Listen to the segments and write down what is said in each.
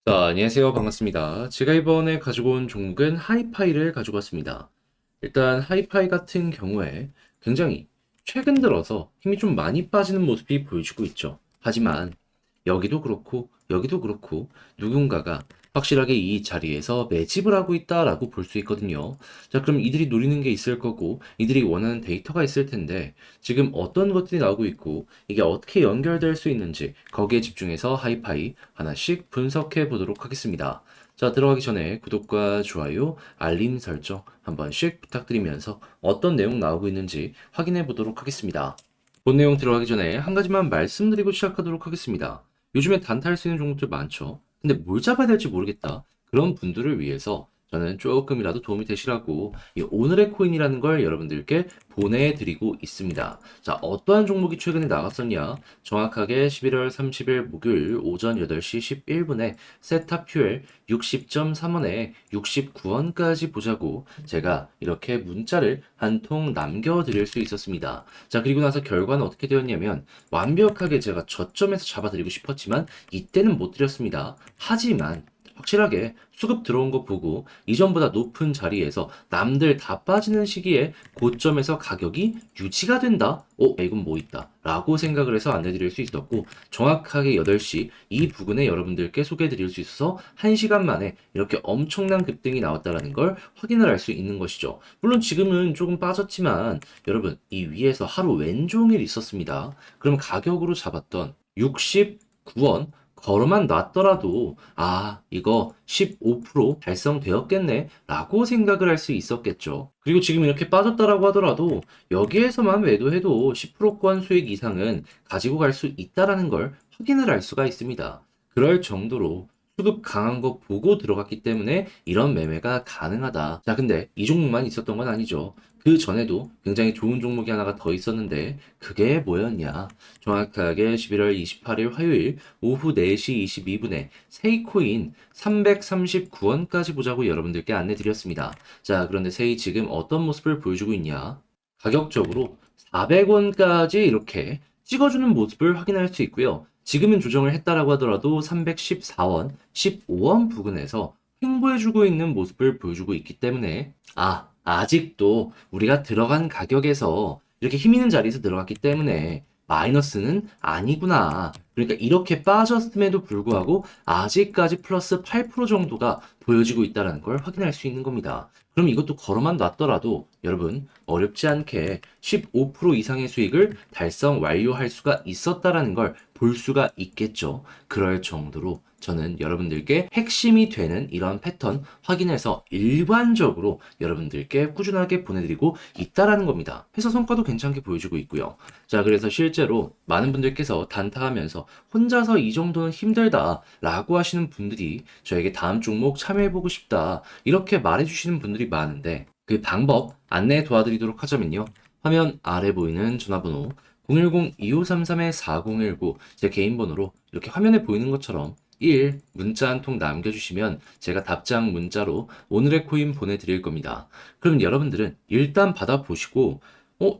자, 안녕하세요. 반갑습니다. 제가 이번에 가지고 온 종목은 하이파이를 가지고 왔습니다. 일단 하이파이 같은 경우에 굉장히 최근 들어서 힘이 좀 많이 빠지는 모습이 보여지고 있죠. 하지만 여기도 그렇고 누군가가 확실하게 이 자리에서 매집을 하고 있다라고 볼 수 있거든요. 자, 그럼 이들이 노리는 게 있을 거고 이들이 원하는 데이터가 있을 텐데 지금 어떤 것들이 나오고 있고 이게 어떻게 연결될 수 있는지 거기에 집중해서 하이파이 하나씩 분석해 보도록 하겠습니다. 자, 들어가기 전에 구독과 좋아요, 알림 설정 한 번씩 부탁드리면서 어떤 내용 나오고 있는지 확인해 보도록 하겠습니다. 본 내용 들어가기 전에 한 가지만 말씀드리고 시작하도록 하겠습니다. 요즘에 단타할 수 있는 종목들 많죠. 근데 뭘 잡아야 될지 모르겠다. 그런 분들을 위해서 저는 조금이라도 도움이 되시라고 이 오늘의 코인이라는 걸 여러분들께 보내드리고 있습니다. 자, 어떠한 종목이 최근에 나갔었냐? 정확하게 11월 30일 목요일 오전 8시 11분에 세타퓨엘 60.3원에 69원까지 보자고 제가 이렇게 문자를 한 통 남겨드릴 수 있었습니다. 자, 그리고 나서 결과는 어떻게 되었냐면 완벽하게 제가 저점에서 잡아드리고 싶었지만 이때는 못 드렸습니다. 하지만 확실하게 수급 들어온 거 보고 이전보다 높은 자리에서 남들 다 빠지는 시기에 고점에서 가격이 유지가 된다? 이건 뭐 있다. 라고 생각을 해서 안내드릴 수 있었고 정확하게 8시 이 부근에 여러분들께 소개해드릴 수 있어서 1시간 만에 이렇게 엄청난 급등이 나왔다는 걸 확인을 할 수 있는 것이죠. 물론 지금은 조금 빠졌지만 여러분 이 위에서 하루 왼종일 있었습니다. 그럼 가격으로 잡았던 69원 걸어만 놨더라도 이거 15% 달성되었겠네 라고 생각을 할 수 있었겠죠. 그리고 지금 이렇게 빠졌다라고 하더라도 여기에서만 매도해도 10%권 수익 이상은 가지고 갈 수 있다라는 걸 확인을 할 수가 있습니다. 그럴 정도로 수급 강한 거 보고 들어갔기 때문에 이런 매매가 가능하다. 자, 근데 이 종목만 있었던 건 아니죠. 그 전에도 굉장히 좋은 종목이 하나가 더 있었는데 그게 뭐였냐? 정확하게 11월 28일 화요일 오후 4시 22분에 세이코인 339원까지 보자고 여러분들께 안내 드렸습니다. 자, 그런데 세이 지금 어떤 모습을 보여주고 있냐? 가격적으로 400원까지 이렇게 찍어주는 모습을 확인할 수 있고요. 지금은 조정을 했다라고 하더라도 314원, 15원 부근에서 횡보해주고 있는 모습을 보여주고 있기 때문에 아직도 우리가 들어간 가격에서 이렇게 힘 있는 자리에서 들어갔기 때문에 마이너스는 아니구나. 그러니까 이렇게 빠졌음에도 불구하고 아직까지 플러스 8% 정도가 보여지고 있다는 걸 확인할 수 있는 겁니다. 그럼 이것도 걸어만 놨더라도 여러분 어렵지 않게 15% 이상의 수익을 달성 완료할 수가 있었다라는 걸 볼 수가 있겠죠. 그럴 정도로 저는 여러분들께 핵심이 되는 이런 패턴 확인해서 일관적으로 여러분들께 꾸준하게 보내드리고 있다라는 겁니다. 회사 성과도 괜찮게 보여주고 있고요. 자, 그래서 실제로 많은 분들께서 단타하면서 혼자서 이 정도는 힘들다 라고 하시는 분들이 저에게 다음 종목 참여해보고 싶다 이렇게 말해주시는 분들이 많은데 그 방법 안내 도와드리도록 하자면요. 화면 아래 보이는 전화번호 010-2533-4019 제 개인 번호로 이렇게 화면에 보이는 것처럼 1 문자 한 통 남겨주시면 제가 답장 문자로 오늘의 코인 보내드릴 겁니다. 그럼 여러분들은 일단 받아보시고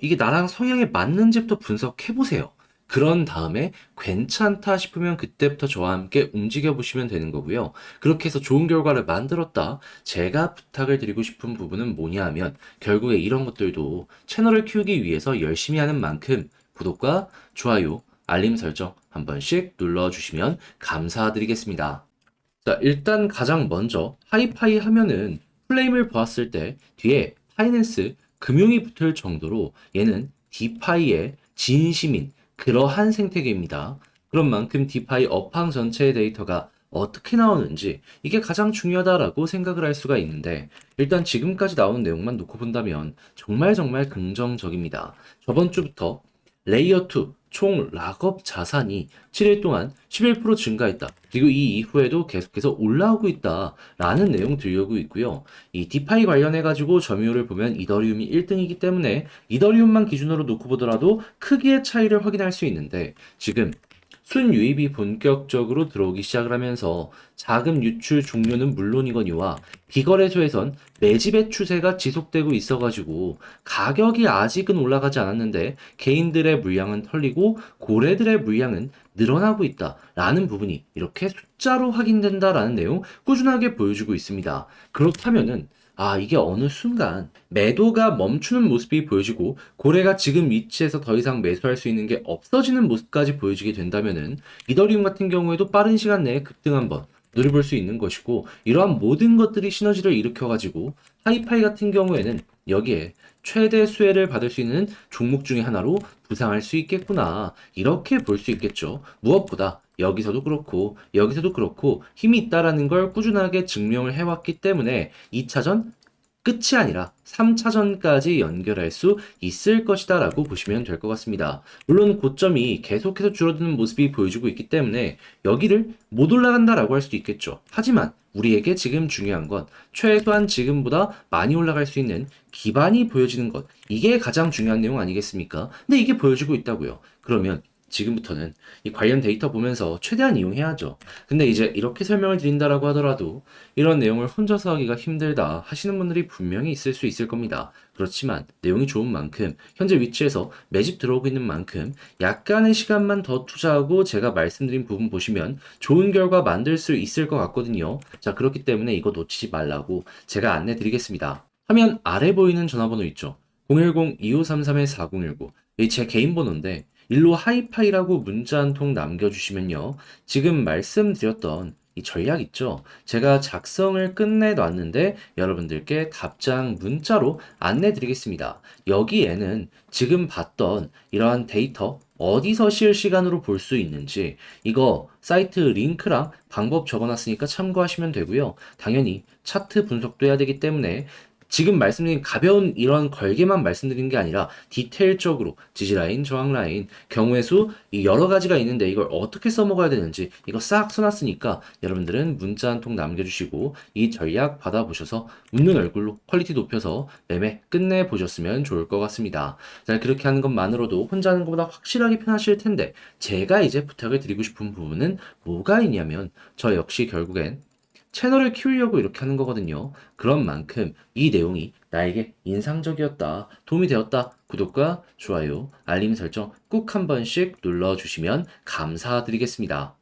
이게 나랑 성향에 맞는지부터 분석해보세요. 그런 다음에 괜찮다 싶으면 그때부터 저와 함께 움직여 보시면 되는 거고요. 그렇게 해서 좋은 결과를 만들었다. 제가 부탁을 드리고 싶은 부분은 뭐냐 하면 결국에 이런 것들도 채널을 키우기 위해서 열심히 하는 만큼 구독과 좋아요, 알림 설정 한 번씩 눌러주시면 감사드리겠습니다. 자, 일단 가장 먼저 하이파이 하면은 플레임을 보았을 때 뒤에 파이낸스, 금융이 붙을 정도로 얘는 디파이의 진심인 그러한 생태계입니다. 그런 만큼 디파이 업황 전체의 데이터가 어떻게 나오는지 이게 가장 중요하다라고 생각을 할 수가 있는데 일단 지금까지 나온 내용만 놓고 본다면 정말 긍정적입니다. 저번 주부터 레이어 2 총 락업 자산이 7일 동안 11% 증가했다. 그리고 이 이후에도 계속해서 올라오고 있다라는 내용 들려오고 있고요. 이 디파이 관련해가지고 점유율을 보면 이더리움이 1등이기 때문에 이더리움만 기준으로 놓고 보더라도 크기의 차이를 확인할 수 있는데 지금 순유입이 본격적으로 들어오기 시작을 하면서 자금 유출 종료는 물론이거니와 비거래소에선 매집의 추세가 지속되고 있어가지고 가격이 아직은 올라가지 않았는데 개인들의 물량은 털리고 고래들의 물량은 늘어나고 있다라는 부분이 이렇게 숫자로 확인된다라는 내용 꾸준하게 보여주고 있습니다. 그렇다면은 이게 어느 순간 매도가 멈추는 모습이 보여지고 고래가 지금 위치에서 더 이상 매수할 수 있는 게 없어지는 모습까지 보여지게 된다면은 이더리움 같은 경우에도 빠른 시간 내에 급등 한번 노려볼 수 있는 것이고 이러한 모든 것들이 시너지를 일으켜가지고 하이파이 같은 경우에는 여기에 최대 수혜를 받을 수 있는 종목 중에 하나로 부상할 수 있겠구나 이렇게 볼 수 있겠죠. 무엇보다 여기서도 그렇고 여기서도 그렇고 힘이 있다라는 걸 꾸준하게 증명을 해왔기 때문에 2차전 끝이 아니라 3차전까지 연결할 수 있을 것이다 라고 보시면 될 것 같습니다. 물론 고점이 계속해서 줄어드는 모습이 보여주고 있기 때문에 여기를 못 올라간다 라고 할 수도 있겠죠. 하지만 우리에게 지금 중요한 건 최소한 지금보다 많이 올라갈 수 있는 기반이 보여지는 것. 이게 가장 중요한 내용 아니겠습니까? 근데 이게 보여주고 있다고요. 그러면 지금부터는 이 관련 데이터 보면서 최대한 이용해야죠. 근데 이제 이렇게 설명을 드린다라고 하더라도 이런 내용을 혼자서 하기가 힘들다 하시는 분들이 분명히 있을 수 있을 겁니다. 그렇지만 내용이 좋은 만큼 현재 위치에서 매집 들어오고 있는 만큼 약간의 시간만 더 투자하고 제가 말씀드린 부분 보시면 좋은 결과 만들 수 있을 것 같거든요. 자, 그렇기 때문에 이거 놓치지 말라고 제가 안내 드리겠습니다. 화면 아래 보이는 전화번호 있죠. 010-2533-4019. 이 제 개인 번호인데 일로 하이파이라고 문자 한 통 남겨주시면요. 지금 말씀드렸던 이 전략 있죠? 제가 작성을 끝내놨는데 여러분들께 답장 문자로 안내 드리겠습니다. 여기에는 지금 봤던 이러한 데이터 어디서 실시간으로 볼 수 있는지 이거 사이트 링크랑 방법 적어놨으니까 참고하시면 되고요. 당연히 차트 분석도 해야 되기 때문에 지금 말씀드린 가벼운 이런 걸개만 말씀드린 게 아니라 디테일적으로 지지라인, 저항라인, 경우의 수, 이 여러 가지가 있는데 이걸 어떻게 써먹어야 되는지 이거 싹 써놨으니까 여러분들은 문자 한 통 남겨주시고 이 전략 받아보셔서 웃는 얼굴로 퀄리티 높여서 매매 끝내보셨으면 좋을 것 같습니다. 자, 그렇게 하는 것만으로도 혼자 하는 것보다 확실하게 편하실 텐데 제가 이제 부탁을 드리고 싶은 부분은 뭐가 있냐면 저 역시 결국엔 채널을 키우려고 이렇게 하는 거거든요. 그런 만큼 이 내용이 나에게 인상적이었다, 도움이 되었다, 구독과 좋아요, 알림 설정 꾹 한 번씩 눌러주시면 감사드리겠습니다.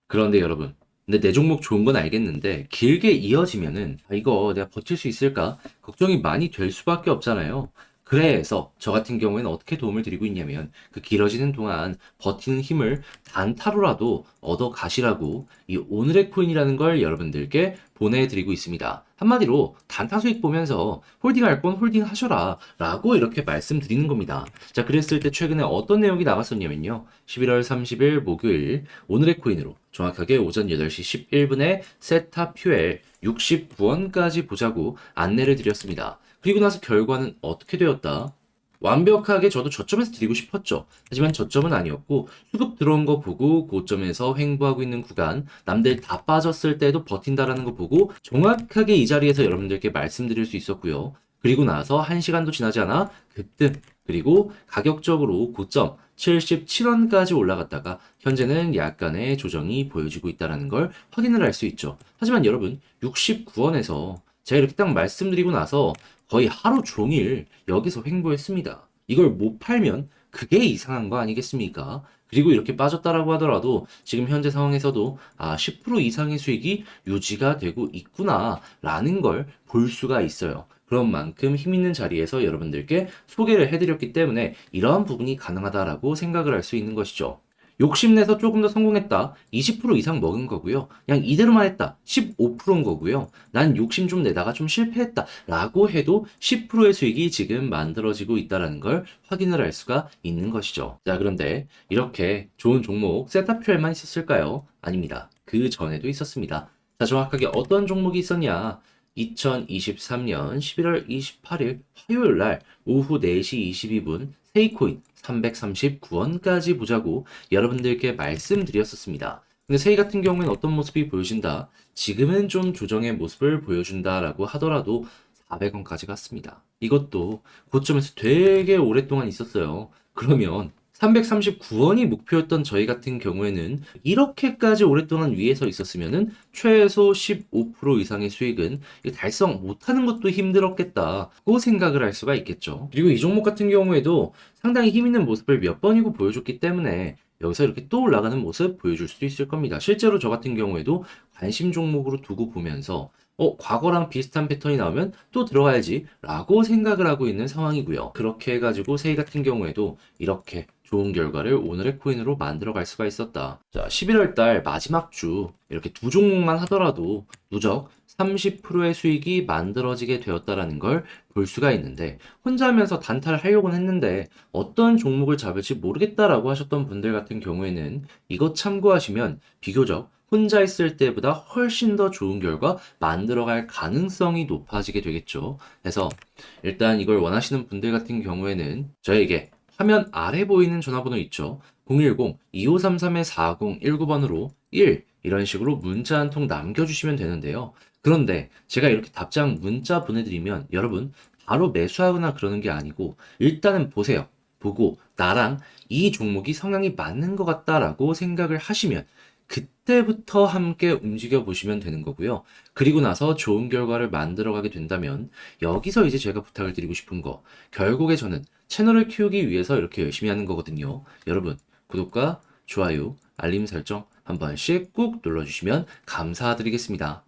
그런데 여러분, 근데 내 종목 좋은 건 알겠는데 길게 이어지면은 이거 내가 버틸 수 있을까? 걱정이 많이 될 수밖에 없잖아요. 그래서 저 같은 경우에는 어떻게 도움을 드리고 있냐면 그 길어지는 동안 버티는 힘을 단타로라도 얻어 가시라고 이 오늘의 코인이라는 걸 여러분들께 보내드리고 있습니다. 한마디로 단타 수익 보면서 홀딩할 건 홀딩 하셔라 라고 이렇게 말씀드리는 겁니다. 자, 그랬을 때 최근에 어떤 내용이 나왔었냐면요. 11월 30일 목요일 오늘의 코인으로 정확하게 오전 8시 11분에 세타 퓨엘 69원까지 보자고 안내를 드렸습니다. 그리고 나서 결과는 어떻게 되었다? 완벽하게 저도 저점에서 드리고 싶었죠. 하지만 저점은 아니었고 수급 들어온 거 보고 고점에서 횡보하고 있는 구간 남들 다 빠졌을 때도 버틴다라는 거 보고 정확하게 이 자리에서 여러분들께 말씀드릴 수 있었고요. 그리고 나서 1시간도 지나지 않아 급등 그리고 가격적으로 고점 77원까지 올라갔다가 현재는 약간의 조정이 보여지고 있다는 걸 확인을 할 수 있죠. 하지만 여러분 69원에서 제가 이렇게 딱 말씀드리고 나서 거의 하루 종일 여기서 횡보했습니다. 이걸 못 팔면 그게 이상한 거 아니겠습니까? 그리고 이렇게 빠졌다라고 하더라도 지금 현재 상황에서도 10% 이상의 수익이 유지가 되고 있구나라는 걸 볼 수가 있어요. 그런 만큼 힘 있는 자리에서 여러분들께 소개를 해드렸기 때문에 이러한 부분이 가능하다라고 생각을 할 수 있는 것이죠. 욕심내서 조금 더 성공했다. 20% 이상 먹은 거고요. 그냥 이대로만 했다. 15%인 거고요. 난 욕심 좀 내다가 좀 실패했다. 라고 해도 10%의 수익이 지금 만들어지고 있다는 걸 확인을 할 수가 있는 것이죠. 자, 그런데 이렇게 좋은 종목 세타퓨엘만 있었을까요? 아닙니다. 그 전에도 있었습니다. 자, 정확하게 어떤 종목이 있었냐? 2023년 11월 28일 화요일 날 오후 4시 22분 세이코인 339원까지 보자고 여러분들께 말씀드렸었습니다. 근데 세이 같은 경우에는 어떤 모습이 보여진다? 지금은 좀 조정의 모습을 보여준다라고 하더라도 400원까지 갔습니다. 이것도 고점에서 되게 오랫동안 있었어요. 그러면 339원이 목표였던 저희 같은 경우에는 이렇게까지 오랫동안 위에서 있었으면은 최소 15% 이상의 수익은 달성 못하는 것도 힘들었겠다고 생각을 할 수가 있겠죠. 그리고 이 종목 같은 경우에도 상당히 힘 있는 모습을 몇 번이고 보여줬기 때문에 여기서 이렇게 또 올라가는 모습 보여줄 수도 있을 겁니다. 실제로 저 같은 경우에도 관심 종목으로 두고 보면서 과거랑 비슷한 패턴이 나오면 또 들어가야지 라고 생각을 하고 있는 상황이고요. 그렇게 해가지고 세이 같은 경우에도 이렇게 좋은 결과를 오늘의 코인으로 만들어 갈 수가 있었다. 자, 11월 달 마지막 주 이렇게 두 종목만 하더라도 누적 30%의 수익이 만들어지게 되었다라는 걸 볼 수가 있는데, 혼자 하면서 단타를 하려고는 했는데 어떤 종목을 잡을지 모르겠다라고 하셨던 분들 같은 경우에는 이것 참고하시면 비교적 혼자 있을 때보다 훨씬 더 좋은 결과 만들어갈 가능성이 높아지게 되겠죠. 그래서 일단 이걸 원하시는 분들 같은 경우에는 저에게 화면 아래 보이는 전화번호 있죠. 010-2533-4019번으로 1 이런 식으로 문자 한 통 남겨주시면 되는데요. 그런데 제가 이렇게 답장 문자 보내드리면 여러분 바로 매수하거나 그러는 게 아니고 일단은 보세요. 보고 나랑 이 종목이 성향이 맞는 것 같다라고 생각을 하시면 그때부터 함께 움직여 보시면 되는 거고요. 그리고 나서 좋은 결과를 만들어 가게 된다면 여기서 이제 제가 부탁을 드리고 싶은 거, 결국에 저는 채널을 키우기 위해서 이렇게 열심히 하는 거거든요. 여러분 구독과 좋아요, 알림 설정 한 번씩 꾹 눌러주시면 감사드리겠습니다.